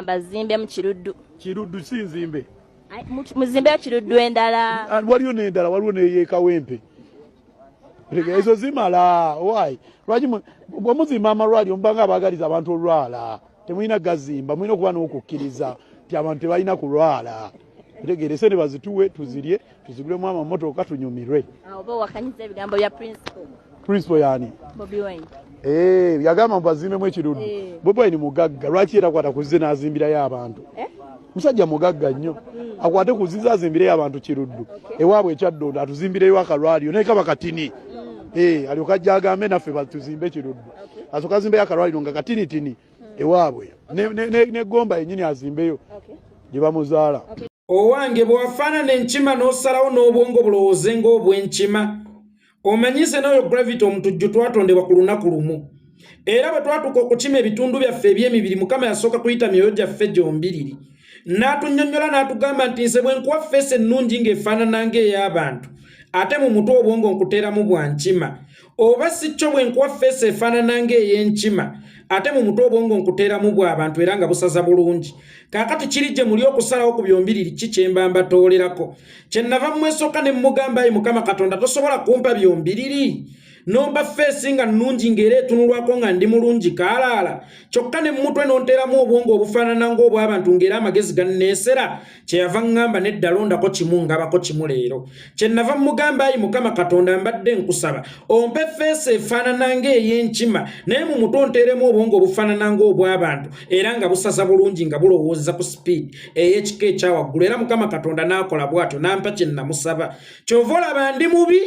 Bazimbe mu Kiruddu. Kiruddu si nzimbe. Muzimbe Kiruddu endala. Waliyo n'endala waliwo n'ey'Ekawempe. Ezo zimala why? Lwaki bwe muzimba amalwaliro mubanga abaagaliza abantu olwala. Temulina gazimba, mulina okuba n'okukkiriza nti abantu tebalina kulwala. Tegerese ne bazituwe tuzirye tuzigulemu amamotoka tunyumirwe. Oba wakanyiza ebigambo bya principal. Principal yani? Bobi Wine. Yagamba mbazimbe mu Kiruddu. Bobi Wine mugagga lwaki era kwata kuzze n'azimbirayo abantu. Musajja mugagga nnyo. Akwate kuziza azimbirayo abantu Kiruddu. Ewaabwe ekyaddondo atuzimbireyo akalwaliro naye kaba katini. Alyoka ajja agambe naffe batuzimbe Kiruddu. Asooka azimbeyo akalwaliro nga katinitini ewaabwe. Ne gomba yennyini azimbeyo. Gye bamuzaala. Owange bw'afaanana enkima n'osalawo n'obwongo bulowooze ng'obw'enkima. Omanyize n'oyo gravity omutujju twatondebwa ku lunaku lumu. Era bwe twatuuka okukima ebitundu byaffe eby'emibiri Mukama yasooka kuyita myoyo gyaffe gyombiriri. N'atunnyonnyola n'atugamba nti nze bwe nkuwa ffeesi ennungi ng'efaanana ng'ey'abantu ate mu mutwe obwongo nkuteeramu bwa nkima. Oba si kyo bwe nkuwa ffeesi efaanana ng'ey'enkima ate mu mutwe obwongo nkuteeramu bw'abantu era nga busaza bulungi. Kaakati kiri gye muli okusalawo ku byombiriri ki kye mba mbatoolerako. Kye nnava mmwesooka ne mmugamba ayi Mukama Katonda tosobola kumpa byombiriri. Nomba ffeesi nga nnungi ng'era etunulwako nga ndi mulungi kaalaala. Kyokka ne mutwe n'onteeramu obwongo obufaanana ng'obw'abantu ng'era amagezi ganneesera. Kyeyava ngamba nedda londako kimu ngabako kimu leero. Kye nnava mmugamba ayi Mukama Katonda mbadde nkusaba ompe ffeesi efaanana ng'ey'enkima naye mu mutwe onteeremu obwongo obufaanana ng'obw'abantu era nga busaza bulungi nga bulowooza ku sipiidi ey'ekika ekyawaggulu. Era Mukama Katonda n'akola bw'atyo n'ampa kye namusaba. Kyova olaba ndi mubi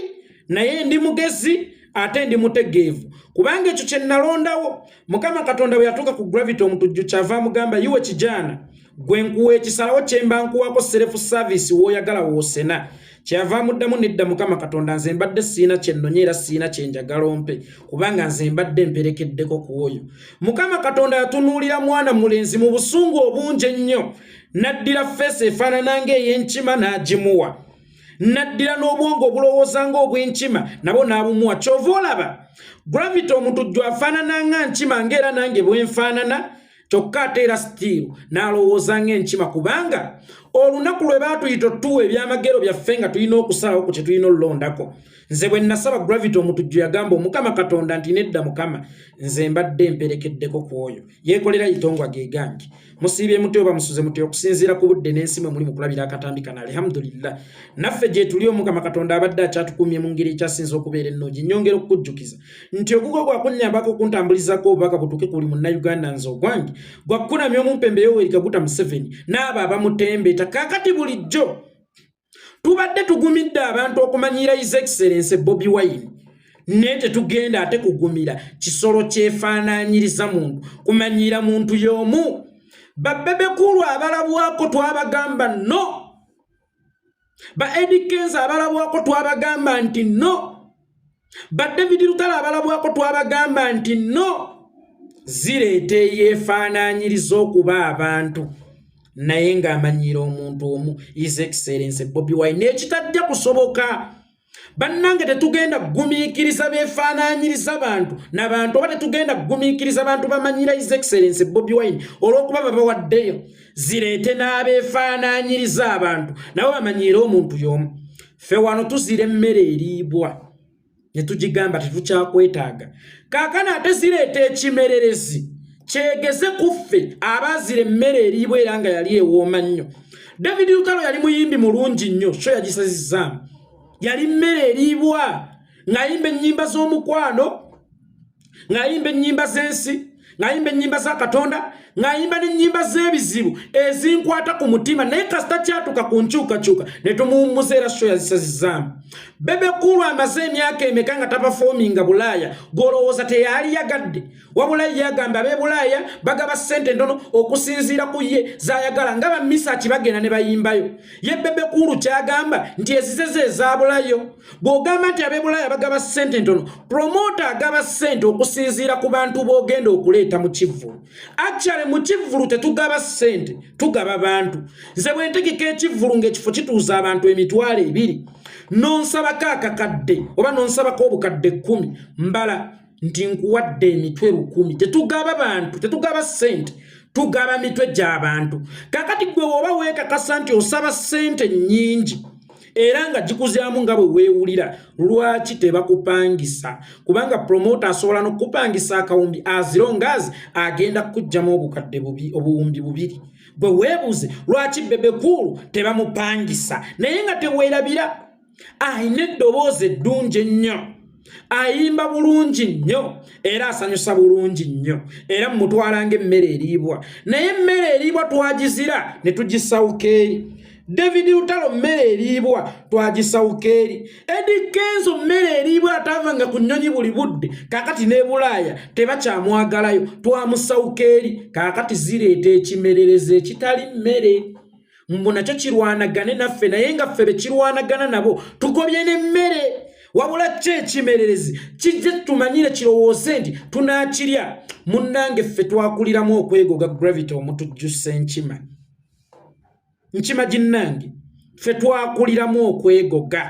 naye ndi mugezi ate ndi mutegeevu kubanga ekyo kye nalondawo. Mukama Katonda bwe yatuuka ku gravity omutujju kyava amugamba yiwe kijana gwe nkuwa ekisalawo kye mba nkuwako self service w'oyagala w'osena. Kyava amuddamu nedda Mukama Katonda nze mbadde siina kye nnonye era siina kye njagala ompe kubanga nze mbadde mperekeddeko ku oyo. Mukama Katonda yatunuulira mwana mulenzi mu busungu obungi ennyo n'addira ffeesi efaanana ng'ey'enkima n'agimuwa. Naddira n'obwongo obulowooza ng'obw'enkima nabo n'abumuwa. Kyova olaba gravity omutujju afaanana nga nkima ng'era nange bwe nfaanana kyokka ate era stiiru n'alowooza ng'enkima kubanga olunaku lwe baatuyita otuwa ebyamagero byaffe nga tulina okusalawo ku kye tulina olulondako. Nze bwe nasaba gravity omutujju yagamba Omukama Katonda nti nedda Mukama nze mbadde mperekeddeko ku oyo. Yekolera itongwa gegange musiibye mutyo oba musuze mutyo okusinziira ku budde n'ensi mwe muli mu kulabira akatambi kana alhamdulillah. Naffe gye tuli Omukama Katonda abadde akyatukumye mu ngeri ekyasinza okubeera ennungi. Nnyongera okukujjukiza nti ogugo gwakunnyambako okuntambulizako obubaka butuuke ku buli munnayuganda nze ogwange gwakukunamya omumpembe Yoweri Kaguta Museveni n'abo abamutembeeta. Kaakati bulijjo tubadde tugumidde abantu okumanyira His Excellency Bobi Wine naye tetugenda ate kugumira kisolo kyefaanaanyiriza muntu kumanyira muntu y'omu. Babbebekulu abalabwako twabagamba no. Ba Eddie Kenza abalabwako twabagamba nti no. Ba David Lutala abalabwako twabagamba nti no. Zireete yeefaanaanyiriza okuba abantu naye ng'amanyira omuntu omu His Excellency Bobi Wine ekitajja kusoboka. Bannange tetugenda kugumiikiriza beefaanaanyiriza bantu n'abantu oba tetugenda kugumiikiriza bantu bamanyira His Excellency Bobi Wine olw'okuba babawaddeyo. Zireete n'abeefaanaanyiriza abantu nabo bamanyire omuntu y'omu. Ffe wano tuzira emmere eriibwa ne tugigamba tetukyakwetaaga. Kaakano ate zireeta ekimererezi kyegeze kuffe abaazira emmere eriibwa era nga yali ewooma nnyo. David Lutalo yali muyimbi mulungi nnyo so yagisazizaamu. Yali mmere eriibwa ng'ayimba ennyimba z'omukwano, ng'ayimba ennyimba z'ensi, ng'ayimba ennyimba za Katonda, ng'ayimba n'ennyimba z'ebizibu ezinkwata ku mutima naye kasita kyatuka ku nkyukakyuka ne tumuwummuza era so yazisazizaamu. Bebekulu amaze emyaka emeka nga tapafoominga Bulaaya gw'olowooza teyali yagadde wabula yagamba ab'e Bulaaya bagaba ssente ntono okusinziira ku ye z'ayagala nga bamisaaki bagenda ne bayimbayo. Ye Bebekulu kyagamba nti ezize ezaabulayo. Bw'ogamba nti ab'e Bulaaya bagaba ssente ntono promota agaba ssente okusinziira ku bantu b'ogenda okuleeta mu kivvulu. Actually mu kivvulu tetugaba ssente tugaba bantu. Nze bwe ntegeka ekivvulu ng'ekifo kituuza abantu emitwalo 2 nonsabako akakadde oba nonsabako obukadde 10 mbala nti nkuwadde emitwe 10. Tetugaba bantu tetugaba ssente tugaba mitwe gy'abantu kakati gwe woba weekakasa nti osaba ssente nnyingi era nga gikuzaamu nga bwe weewulira lwaki tebakupangisa kubanga promota asobola n'okupangisa akawumbi as long as agenda kuggyamu obukadde obuwumbi bubiri bwe weebuuze lwaki bebekulu tebamupangisa naye nga teweerabira ayina eddoboozi eddungi ennyo ayimba bulungi nnyo era asanyusa bulungi nnyo era mumutwalanga emmere eriibwa naye emmere eriibwa twagizira ne tugisawuka eri David Lutalo mmere eriibwa twagisawuka eri Eddie Kenzo mmere eriibwa atavanga ku nnyonyi buli budde kaakati ne Bulaaya tebakyamwagalayo twamusawuka eri kaakati zireeta ekimerereze ekitali mmere mbu nakyo kirwanagane naffe naye nga ffe bekirwanagana nabo tugobye n'emmere wabula kye ekimererezi kijje tumanyire kirowooze nti tunaakirya munnange ffe twakuliramu okwegoga gravity omutujju Ssenkima nkima ginnange ffe twakuliramu okwegoga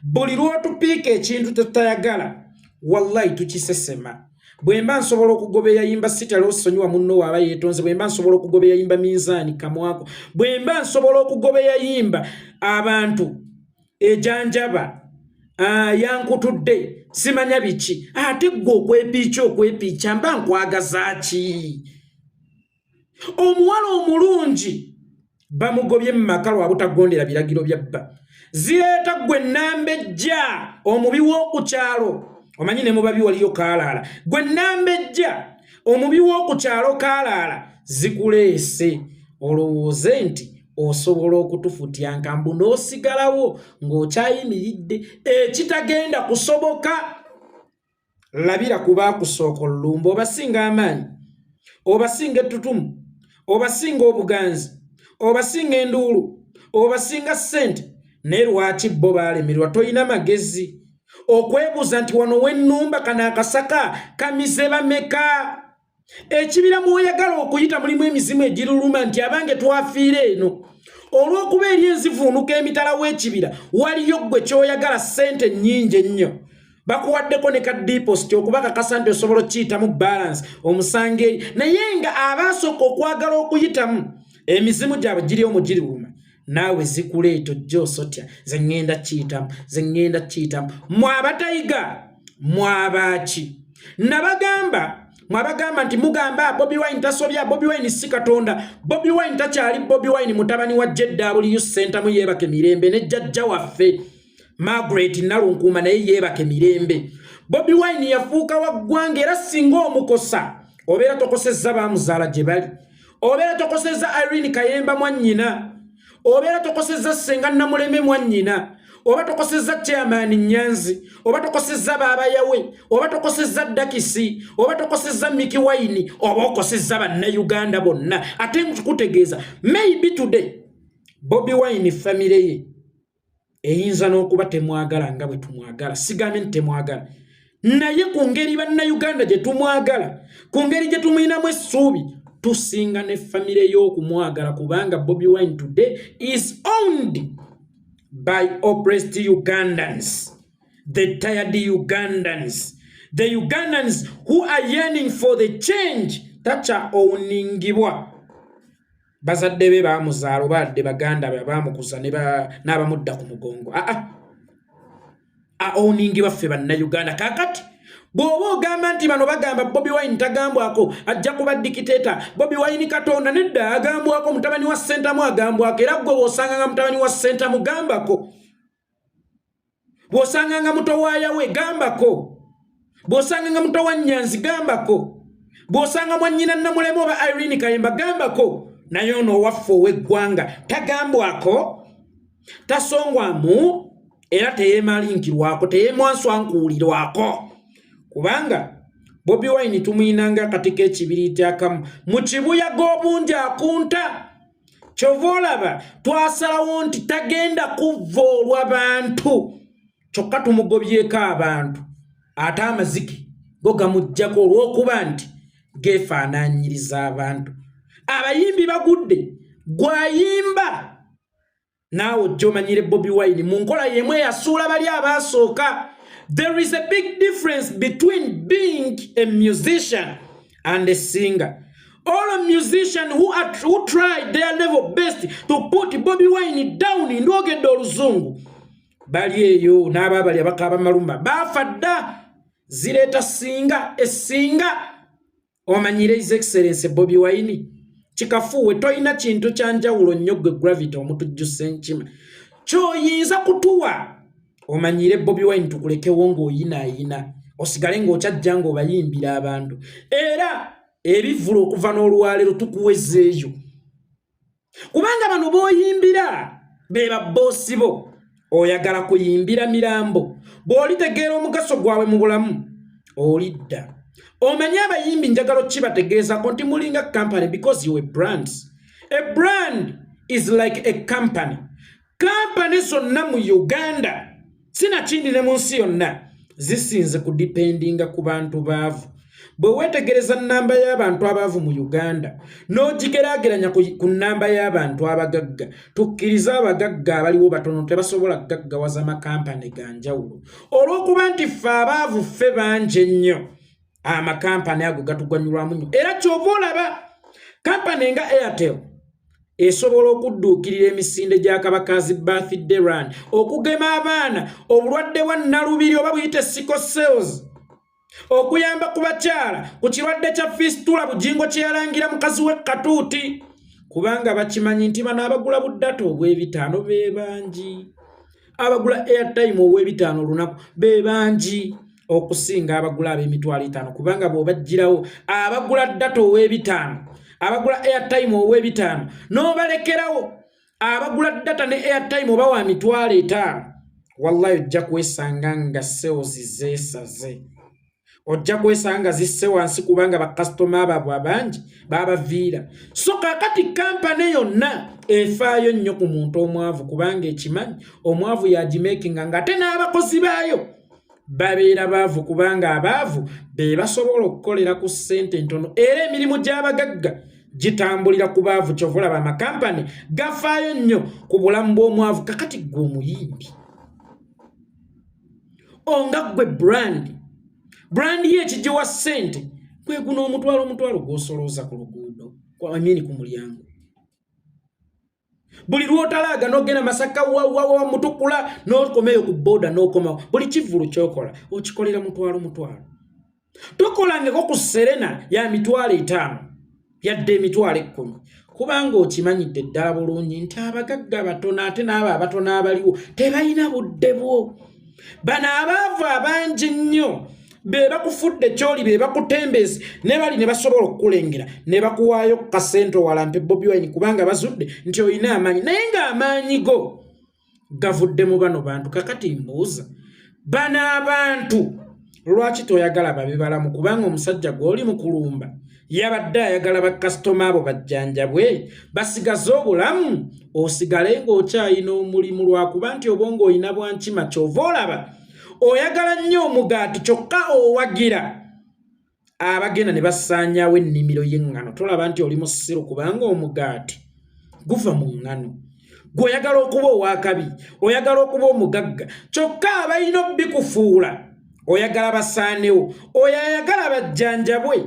buli lw'otupiika ekintu tetayagala wallahi tukisesema bwe mba nsobola okugobeya yimba sitala osonyiwa munno waaba yeetonze bwe mba nsobola okugobeya yimba minzaani kamwako bwe mba nsobola okugobeya yimba abantu ejanjaba yankutudde simanya biki ate gwe okwepiica mba nkwagaza ki omuwala omulungi bamugobye mu maka lwa butagondera biragiro bya bba zireeta gwe nnambejja omubi w'oku kyalo omanyi ne mubabi waliyo kaalaala gwe nnambejja omubi w'oku kyalo kaalaala zikuleese olowooze nti osobola okutufutyanka mbu n'osigalawo ng'okyayimiridde ekitagenda kusoboka labira ku baakusooka olulumba obasinga amaanyi obasinga ettutumu obasinga obuganzi obasinga enduulu obasinga ssente naye lwaki bo baalemerwa toyina magezi okwebuuza nti wano w'ennumba kano akasaka kamize bameka ekibira mw'oyagala okuyita mulimu emizimu egiruluma nti abange twafiira eno olw'okuba eri enzivuunuka emitala w'ekibira waliyo ggwe ky'oyagala ssente nnyingi ennyo bakuwaddeko ne ka deposit okubakakasa nti osobola okiyitamu balance omusanga eri naye nga abaasooka okwagala okuyitamu emizimu gyabwe giri omugiruluma naawe zikuleeta ojja osotya zengenda kiyitamu mwabatayiga mwabaaki mwabagamba nti mugamba Bobi Wine tasobya Bobi Wine si katonda Bobi Wine takyali Bobi Wine mutabani wa JW Center mu yeebake mirembe ne jjajja waffe Margaret Nalunkuuma naye yeebake mirembe Bobi Wine yafuuka wa ggwanga era singa omukosa obeera tokosezza baamuzaala gye bali obeera tokosezza Irene Kayemba mwannyina obeera tokosezza Ssenga Namuleme mwannyina oba tokosezza Chairman Nyanzi oba tokosezza Baaba Yawe oba tokosezza Dakisi oba tokosezza Miki Wine oba okosezza bannayuganda bonna ate nkutegeeza maybe today Bobi Wine family ye eyinza n'okuba temwagala nga bwe tumwagala sigambe nti temwagala naye ku ngeri bannayuganda gye tumwagala ku ngeri gye tumuyinamu essuubi tusinga ne family y'okumwagala kubanga Bobi Wine today is owned by oppressed Ugandans, the tired Ugandans, the Ugandans who are yearning for the change tacha owningibwa bazadde be baamuzaalo badde baganda be baamukuza ne n'abamudda ku mugongo owningibwa ffe bannayuganda kakati bw'oba ogamba nti bano bagamba Bobi Wine tagambwako ajja kuba dikiteta Bobi Wine katonda nedda agambwako mutabani wa Sentamu agambwako era gwe bw'osanganga mutabani wa Sentamu gambako bw'osanganga muto wa Yawe gambako bw'osanganga muto wa Nyanzi gambako bw'osanga mwannyina Namuleme oba Irene Kayemba gambako naye ono waffe ow'eggwanga tagambwako tasongwamu era teyeemalinkirwako teyeemwanswankuulirwako kubanga Bobi Wine tumuyinanga katiko ekibiriiti akamu mu kibuyaga obungi akunta kyova olaba twasalawo nti tagenda kuvvoolwa bantu kyokka tumugobyeko abantu ate amaziki go gamuggyako olw'okuba nti geefaanaanyiriza abantu abayimbi bagudde gwayimba naawe ojja omanyire Bobi Wine mu nkola yemu eyasuula bali abaasooka. There is a big difference between being a musician and a singer. all musicians who tried their level best to put Bobi Wine down in ndogedde oluzungu bali eyo n'ababali abakaba malumba bafadda zireta singa esinga Omanyire His Excellency Bobi Wine chikafuwe toina kintu kyanjawulo nnyo gwe Gravity Omutujju Ssenchima kyoyinza kutuwa Omanyire Bobi Wine tukulekewo ng'oyinaayina osigale ng'okyajja ng'obayimbira abantu era ebivulo okuva n'olwaleero tukuwezeeyo kubanga bano b'oyimbira be babboosi bo oyagala kuyimbira mirambo bw'olitegeera omugaso gwawe mu bulamu olidda omanyi abayimbi njagalo kibategeezako nti mulinga company because you a brand is like a company zonna mu Uganda sinakindi ne mu nsi yonna zisinze kudipendinga ku bantu baavu bwe wetegereza nnamba y'abantu abaavu mu Uganda n'ogigeraageranya ku nnamba y'abantu abagagga tukkiriza abagagga abaliwo batono tebasobola gaggawaza amakampani ganjawulo olw'okuba nti ffe abaavu ffe bangi ennyo amakampani ago gatuganyulwamu nnyo era ky'ova olaba kampani nga Airtel esobola okudduukirira emisinde gya kabakazi birthday run okugema abaana obulwadde bwa nnalubiri oba buyite sickle cells okuyamba ku bakyala ku kirwadde kya fistula bujingo kye yalangira mukazi we Katuuti kubanga bakimanyi nti bano abagula buddata obw'ebitaano be bangi abagula airtime obw'ebitaano olunaku be bangi okusinga abagula ab'emitwalo 5 kubanga bw'obagirawo abagula data obw'ebitaano abagula airtime obw'ebitaano n'obalekerawo abagula data ne airtime oba wa mitwalo 5 wallahi ojja kwesanga nga sales zeesaze ojja kwesanga zisse wansi kubanga bakasitoma ababwe abangi babaviira so kakati kampani yonna efaayo nnyo ku muntu omwavu kubanga ekimanyi omwavu yagimakinga ng'ate n'abakozi baayo babeera baavu kubanga abaavu be basobola okukolera ku ssente ntono era emirimu gy'abagagga gitambulira ku baavu kyovulaba amakampani gafaayo nnyo ku bulamu bw'omwavu kakati gwe omuyimbi onga gwe brand ye kijiwa ssente kwe guno omutwalo gw'osolooza ku luguudo kwamini ku mulyango buli lw'otalaaga n'ogenda Masaka wa Mutukula n'okomeyo ku boda n'okomawo buli kivulu ky'okola okikolera mutwalo tokolangeko ku Serena ya mitwalo 5 yadde emitwalo 10 kubanga okimanyidde ddala bulungi nti abagagga batono ate n'abo abatono abaliwo tebalina budde bwo bano abaavu abangi nnyo be bakufudde kyoli be bakutembeezi ne bali ne basobola okukulengera ne bakuwaayo ku kasente walampe Bobi Wine kubanga bazudde nti olina amaanyi naye ng'amaanyi go gavudde mu bano bantu kakati mbuuza bano abantu lwaki toyagala babe balamu kubanga omusajja gw'oli mu kulumba yabadde ayagala bakasitoma abo bajjanjabwe basigaze obulamu osigale ng'okyayina omulimu lwakuba nti obongo oyina bwankima kyova olaba oyagala nnyo omugaati kyokka owagira abagenda ne basaanyaawo ennimiro y'eŋŋano tolaba nti oli musiru kubanga omugaati guva mu ŋŋano gw'oyagala okuba owakabi oyagala okuba omugagga kyokka abalina obbikufuula oyagala basaanewo oyo ayagala bajjanjabwe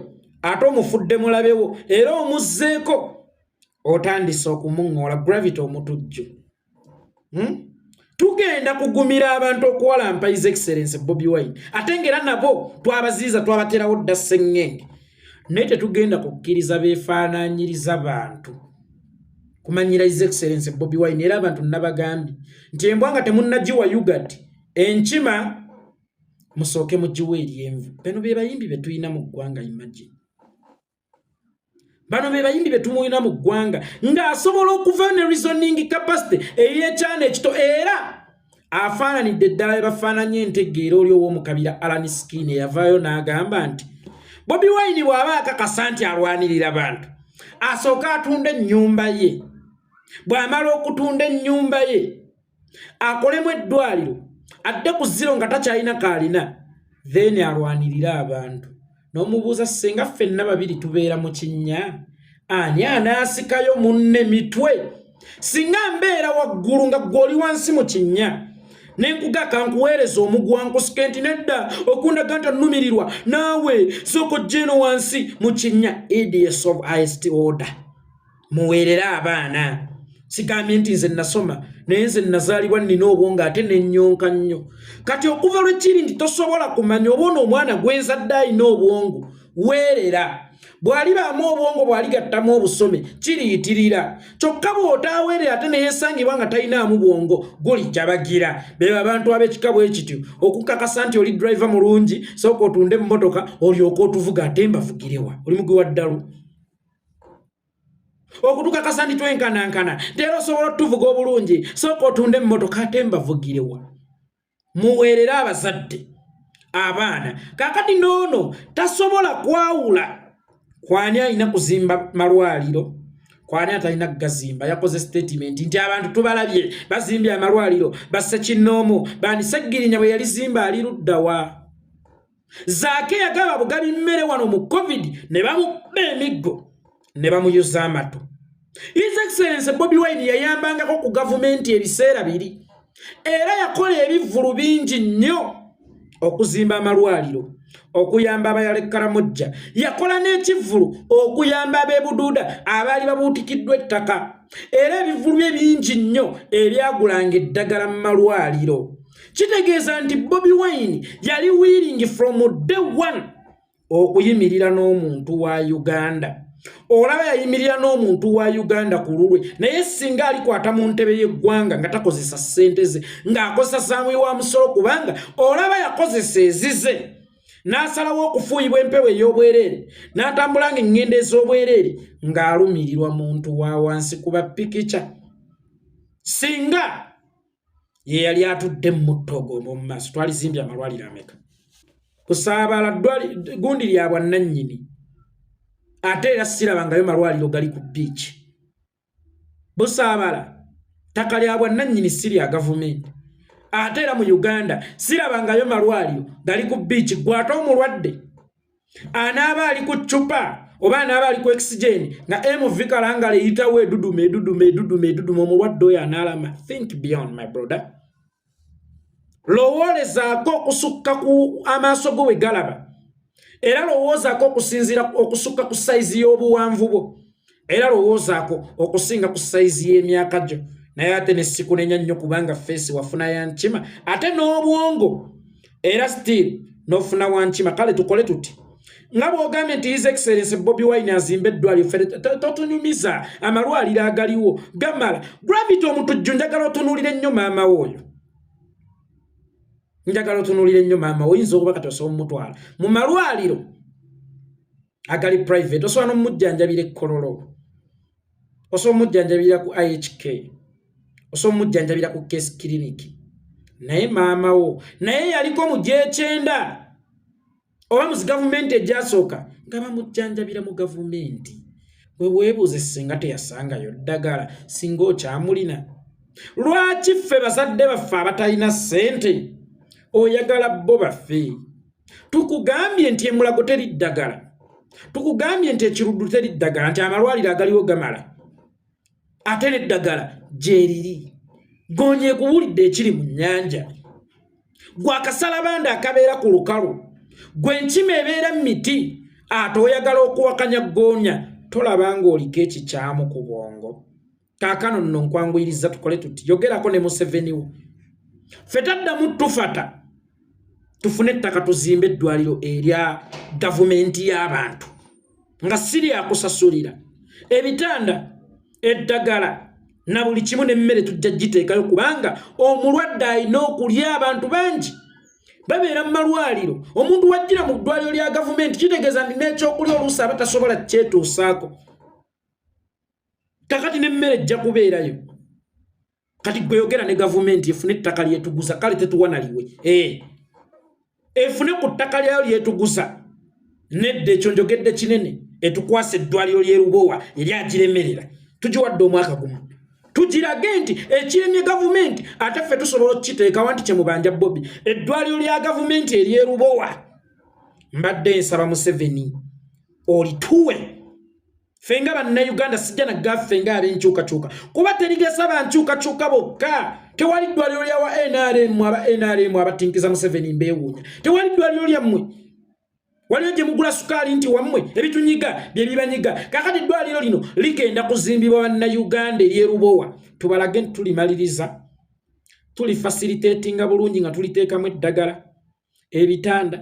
ate omufudde mulabewo era omuzzeeko otandise okumuŋŋoola Gravity Omutujju tugenda kugumira abantu okuwalampa His Excellency Bobi Wine ate ngera nabo twabaziiza twabaterawo dda sseŋŋenge naye tetugenda kukkiriza beefaanaanyiriza bantu kumanyira His Excellency Bobi Wine era abantu nabagambye nti embwa nga temunnagiwa yugati enkima musooke mugiwa eryenvu bano be bayimbi be tuyina mu ggwanga imagine bano be bayimbi be tumuyina mu ggwanga ng'asobola okuva ne reasoning capacity ey'ekyana ekito era afaananidde ddala bafaananye entegeera oli ow'omukabira Alan Skin eyavaayo n'agamba nti Bobi Wine bw'aba akakasa nti alwanirira bantu asooka atunda ennyumba ye bw'amala okutunda ennyumba ye akolemu eddwaliro adde ku zero nga takyalina kaalina then alwanirira abantu n'omubuuza senga ffenna babiri tubeera mu kinnya ani anaasikayo munne mitwe singa mbeera waggulu nga gw'oli wansi mu kinnya nenkuga kankuweereza omugwanko skenti nedda okundaga nti nnumirirwa naawe soko jeno wansi mu kinnya EDS of highest order muweerera abaana sigambye nti nze nasoma naye nze nazaalibwa nnina obwongo ate nennyonka nnyo kati okuva lwekiri nti tosobola kumanya obona omwana gwenzadde alina obwongo weerera bw'alibaamu obwongo bw'aligattamu obusome kiriyitirira kyokka bw'otaaweerera ate neyeesangibwa nga talinaamu bwongo gulijjabagira beba abantu ab'ekika bwe kityo okukakasa nti oli driver mulungi sooka otunde mu mmotoka olyoka otuvuga ate mbavugirewa oli mugwi wa ddalu okutukakasa nti twenkanankana teera osobola otuvuga obulungi sooka otunde mu mmotoka ate mbavugirewa muweerera abazadde abaana kakati noono tasobola kwawula kwani alina kuzimba malwaliro kwani atalina gazimba yakoze statement nti abantu tubalabye bazimbye amalwaliro basse kinnoomu bandisegirinya bwe yalizimba aliruddawa zaake yagaba bugabi mmere wano mu covid ne bamubba emiggo ne bamuyuza amato. His Excellency Bobi Wine yayambangako ku gavumenti ebiseera biri era yakola ebivvulu bingi nnyo okuzimba amalwaliro okuyamba abayalekala mujja yakola n'ekivvulu okuyamba abeebuduuda abaali babuutikiddwa ettaka era ebivvulu bye bingi nnyo ebyagulanga eddagala mu malwaliro kitegeeza nti Bobi Wine yali willing from day one okuyimirira n'omuntu wa Uganda olaba yayimirira n'omuntu wa Uganda ku lulwe naye singa alikwata mu ntebe y'eggwanga nga takozesa ssente ze ng'akozesa Samuel wa musolo kubanga olaba yakozesa ezize n'asalawo okufuuyibwa empewo ey'obwereere n'atambulanga engendo ez'obwereere ng'alumirirwa muntu wa wansi kuba pikica singa ye yali atudde mu muttogo mu maaso twalizimbye amalwaliro ameka kusaabala gundi lyabwa nannyini ate era sirabangayo malwaliro gali ku beach busaabala ttaka lyabwa nannyini siri ya gavumenti ate era mu Uganda sirabangayo malwaliro gali ku beach gwate omulwadde anaaba ali ku ccupa oba anaaba ali ku oxygen nga MV kalangala eyitawo edudume omulwadde oyo anaalama. Think beyond my brother. Lowoolezaako okusukka ku amaaso go we galaba era lowoozaako okusinziira okusukka ku sayizi y'obuwanvu bwo era lowoozaako okusinga ku sayizi y'emyaka gyo naye ate nessiku nenya nnyo kubanga feesi wafuna ya nkima ate n'obwongo era still n'ofuna wa nkima. Kale tukole tuti nga bw'ogambye nti His Excellency Bobi Wine azimba eddwaliro ffe totunyumiza amalwaliro agaliwo gamala. Gravity Omutujju njagala otunuulire ennyo maama oyo njagala otunuulire nnyo maama oyinza okuba kati osobola omutwala mu malwaliro agali private osobola n'omujjanjabira ekkololo osobola omujjanjabira ku IHK osobola omujjanjabira ku case clinic naye maama wo naye yaliko mu gyekyenda oba mu gavumenti egyasooka nga bamujjanjabira mu gavumenti bwe weebuuze singa teyasangayo ddagala singa okyamulina. Lwaki ffe bazadde baffe abatalina ssente oyagala bo baffe? Tukugambye nti emulago teri ddagala, tukugambye nti ekiruddu teri ddagala, nti amalwaliro agaliwo gamala ate n'eddagala gyeriri. Gonye kuwulidde ekiri mu nnyanja, gwe akasalabanda akabeera ku lukalu, gwe enkima ebeera mu miti ate oyagala okuwakanya goonya tolabanga oliko ekikyamu ku bwongo. Kaakano nno nkwanguyiriza tukole tuti yogerako ne Museveni wo ffe taddamu tufata tufune ettaka tuzimbe eddwaliro erya gavumenti y'abantu nga siri akusasulira ebitanda eddagala na buli kimu n'emmere tujja giteekayo kubanga omulwadde alina okulya. Abantu bangi babeera mu malwaliro, omuntu wajjira mu ddwaliro lya gavumenti kitegeeza nti n'ekyokulya oluusi aba tasobola kyetuusaako kakati n'emmere ejja kubeerayo. Kati gwe yogera ne gavumenti efune ettaka lyetuguza kale tetuwanaliwe efune ku ttaka lyayo lyetuguza nedda ekyo njogedde kinene etukwasa eddwaliro ly'erubowa eryagiremerera tugiwadde omwaka gumu tugirage nti ekiremye gavumenti ate ffe tusobola okukiteekawo nti kyemubanja Bobi eddwaliro lya gavumenti ery'erubowa mbadde nsaba Museveni olituwe Fenga bannayuganda sijja na gaffenga ab'enkyukakyuka kuba terigesa bankyukakyuka bokka tewali ddwaliro lya wa NRM abatinkiza Museveni mbeewuunya tewali ddwaliro lyammwe waliyo gye mugula sukaali nti wammwe ebitunyiga bye bibanyiga kakati eddwaliro lino ligenda kuzimbibwa bannayuganda eryerubowa tubalage tulimaliriza tuli facilitatinga bulungi nga tuliteekamu eddagala ebitanda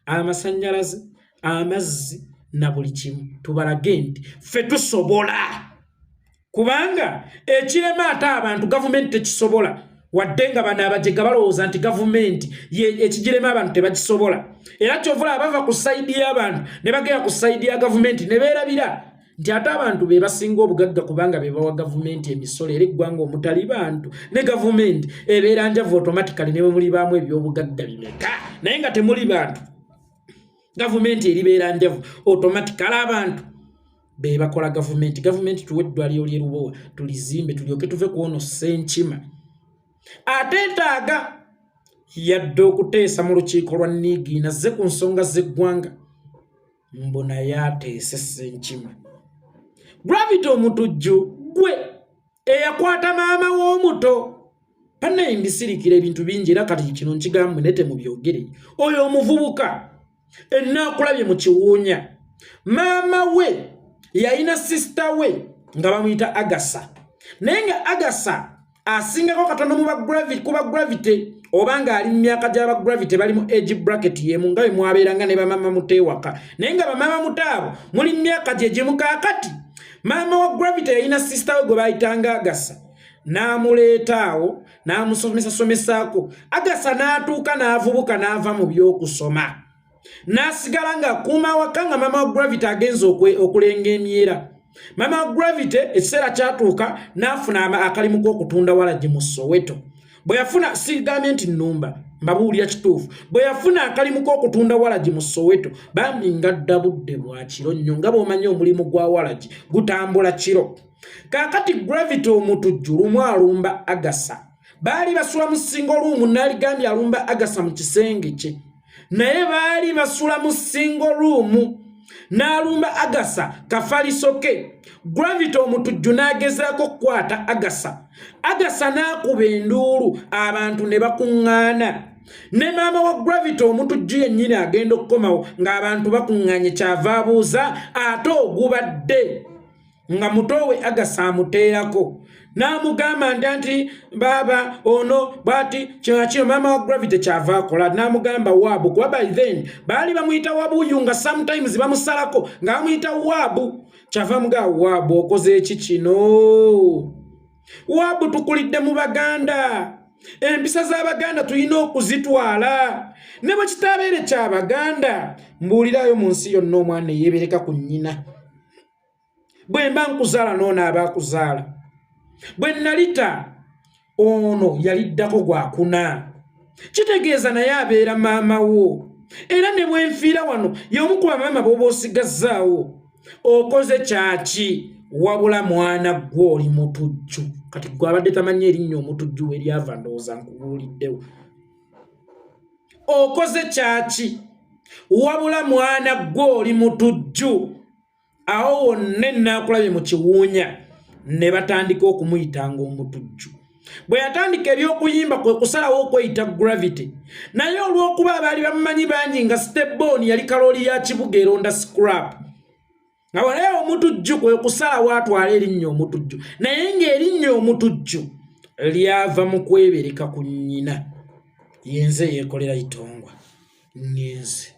amasannyalaze amazzi na buli kimu tubalage nti ffe tusobola kubanga ekirema ate abantu gavumenti tekisobola wadde nga bano abajega balowooza nti gavumenti ekigirema abantu tebakisobola era kyovula abava ku sayidi y'abantu ne bagera ku sayidi ya gavumenti ne beerabira nti ate abantu be basinga obugagga kubanga be bawa gavumenti emisolo era eggwanga omutali bantu ne gavumenti ebeera njavu automatically ne bwe muli baamu ebyobugagga bimeka naye nga temuli bantu gavumenti eribeera njavu automatically abantu be bakola gavumenti tuwe eddwaliro ly'erubowa tulizimbe tulyoke tuve kuono Ssenkima ate etaaga yadde okuteesa mu lukiiko lwa Niigi nazze ku nsonga z'eggwanga mbona yateese Ssenkima Gravity Omutujju gwe eyakwata maama w'omuto pannaye mbisirikira ebintu bingi era kati kino nkigambo nete mu byogere oyo omuvubuka enaakulabye mu kiwuunya maama we yalina sisita we nga bamuyita Agasa naye nga Agasa asingako katono mu kuba Gravity obanga ali mu myaka gy'aba Gravity bali mu age bracket yemu nga bwe mwabeeranga ne bamama muteewaka naye nga bamama mutaabo muli mu myaka gye gye mukaakati maama wa Gravity yalina sisita we gwe bayitanga Agasa n'amuleetaawo n'amusomesaako Agasa n'atuuka n'avubuka n'ava mu by'okusoma n'asigala ng'akuuma waka nga maama wa Gravity agenza okulenga emyera maama wa Gravity ekiseera kyatuuka n'afuna akalimu k'okutunda walagi mu Soweto bwe yafuna sigambye nti nnumba mbabuulira kituufu bwe yafuna akalimu k'okutunda walagi mu Soweto bambi ngadda budde bwa kiro nnyo nga bw'omanyi omulimu gwa walagi gutambula kiro kaakati Gravity Omutujju lumu alumba Agasa baali basula mu single room n'aligambye alumba Agasa mu kisenge kye naye baali basula mu single room n'alumba Agasa kafaliso ke Gravity Omutujju n'agezaako okukwata Agasa n'akuba enduulu abantu ne bakuŋŋaana ne maama wa Gravity Omutujju yennyini agenda okukomawo ng'abantu bakuŋŋaanye kyava abuuza ate ogubadde nga mutowe Agasa amuteerako n'amugamba nti baba ono bati kino maama wa Gravity kyava akola n'amugamba Wabu kuba by then baali bamuyita Wabuyu nga sometimes bamusalako nga bamuyita Wabu kyava mugaa Wabu okoze eki kino Wabu tukulidde mu Baganda empisa z'Abaganda tulina okuzitwala ne bwe kitabeere ky'Abaganda mbuulirayo mu nsi yonna omwana eyeebereka ku nnyina bwe mba nkuzaala n'ono aba akuzaala bwe nalita ono yaliddako gwakuna kitegeeza naye abeera maama wo era ne bwe nfiira wano y'omu ku bamaama b'oba osigazzaawo okoze kyaki wabula mwana gwe oli mutujju kati gwe abadde tamanyi erinnya Omutujju we lyava ndowooza nkubuuliddewo okoze kyaki wabula mwana gwe oli mutujju awo wonna enaakulabye mu kiwuunya ne batandika okumuyitanga Omutujju bwe yatandika ebyokuyimba kwe kusalawo okweyita Gravity naye olw'okuba abaali bamumanyi bangi nga Steboni yali kalooli ya kibuga eronda scrap nga walaye Omutujju kwe kusalawo atwala erinnya Omutujju naye ng'erinnya Omutujju lyava mu kwebereka ku nnyina yenze yeekolera itongwa ngenze